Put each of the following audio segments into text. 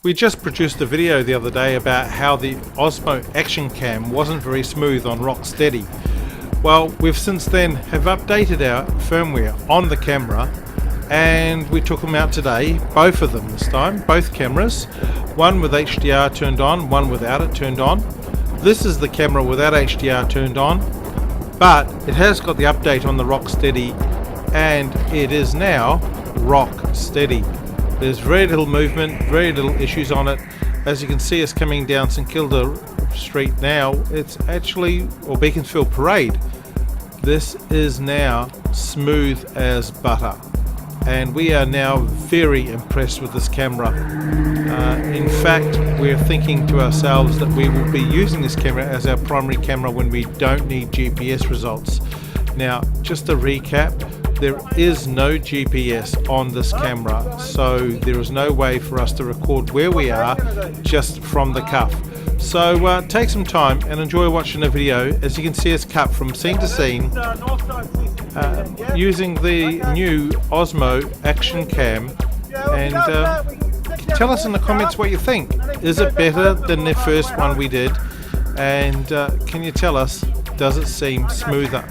We just produced a video the other day about how the Osmo Action Cam wasn't very smooth on rock steady. Well, we've since then have updated our firmware on the camera, and we took them out today, both of them this time, both cameras, one with HDR turned on, one without it turned on. This is the camera without HDR turned on, but it has got the update on the rock steady, and it is now rock steady. There's very little movement, very little issues on it. As you can see us coming down St Kilda Street now, it's actually, or Beaconsfield Parade, this is now smooth as butter. And we are now very impressed with this camera. In fact, we're thinking to ourselves that we will be using this camera as our primary camera when we don't need GPS results. Now, just to recap, there is no GPS on this camera, so there is no way for us to record where we are just from the cuff. So take some time and enjoy watching the video as you can see us cut from scene to scene using the new Osmo Action Cam, and tell us in the comments what you think. Is it better than the first one we did, and can you tell us, does it seem smoother?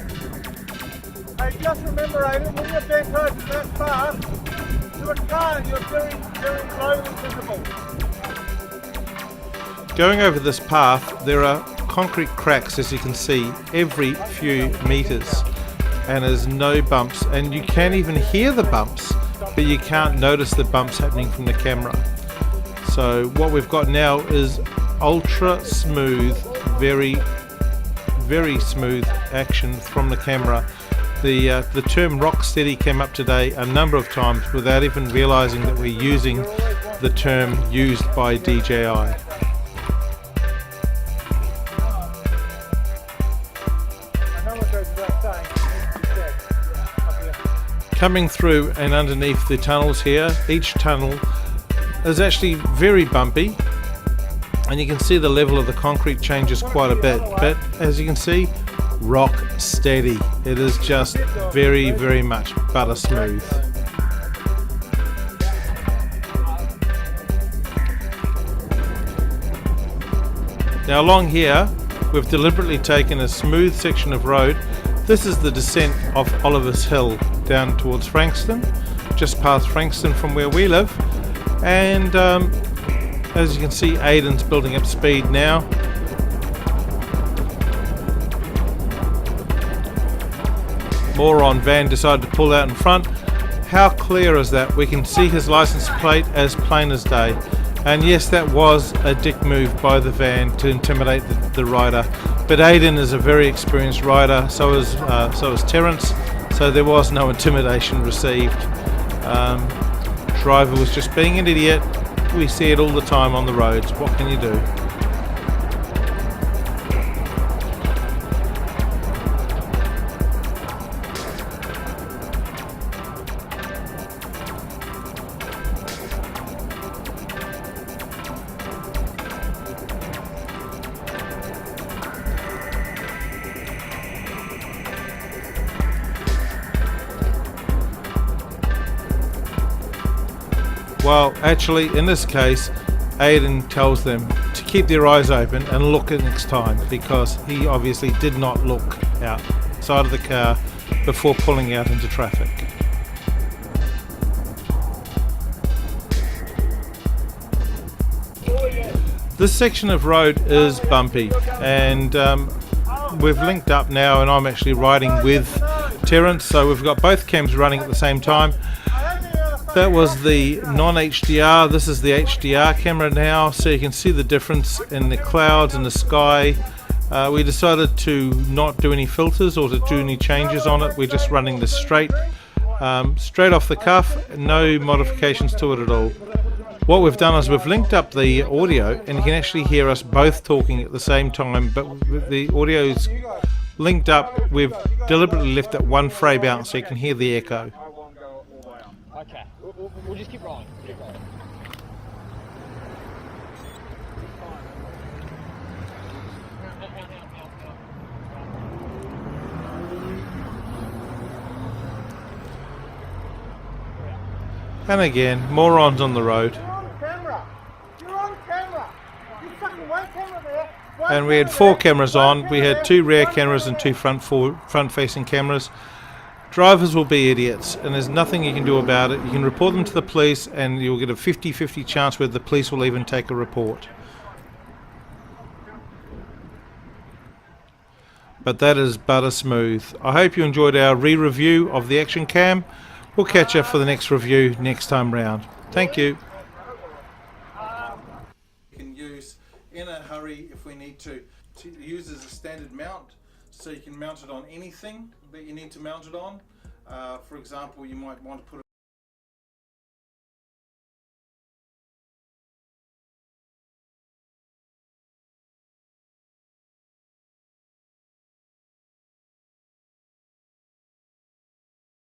Hey, just remember, Aiden, when you're bent over that far to a car, you're very slowly visible. Going over this path, there are concrete cracks, as you can see, every few meters, and there's no bumps, and you can even hear the bumps, but you can't notice the bumps happening from the camera. So what we've got now is ultra smooth, very smooth action from the camera. The term rock steady came up today a number of times without even realizing that we're using the term used by DJI. Coming through and underneath the tunnels here, each tunnel is actually very bumpy, and you can see the level of the concrete changes quite a bit, but as you can see, rock steady. It is just very much butter smooth. Now along here, we've deliberately taken a smooth section of road. This is the descent of Oliver's Hill down towards Frankston, just past Frankston from where we live, and as you can see, Aiden's building up speed now. Moron van decided to pull out in front. How clear is that? We can see his license plate as plain as day. And yes, that was a dick move by the van to intimidate the rider. But Aiden is a very experienced rider, so is Terence, so there was no intimidation received. Driver was just being an idiot. We see it all the time on the roads. What can you do? Well, actually, in this case, Aiden tells them to keep their eyes open and look at next time, because he obviously did not look outside of the car before pulling out into traffic. This section of road is bumpy, and we've linked up now, and I'm actually riding with Terence, so we've got both cams running at the same time. That was the non-HDR, this is the HDR camera now, so you can see the difference in the clouds and the sky. We decided to not do any filters or to do any changes on it. We're just running this straight off the cuff, no modifications to it at all. What we've done is we've linked up the audio, and you can actually hear us both talking at the same time, but the audio is linked up. We've deliberately left it one frame out so you can hear the echo. Okay, we'll just keep rolling. And again, morons on the road. and we had 4 cameras on. We had 2 rear cameras and 2 front-facing cameras. Drivers will be idiots, and there's nothing you can do about it. You can report them to the police, and you'll get a 50-50 chance where the police will even take a report. But that is butter smooth. I hope you enjoyed our re-review of the Action Cam. We'll catch up for the next review next time round. Thank you. You can use in a hurry if we need to use as a standard mount, so you can mount it on anything that you need to mount it on. For example, you might want to put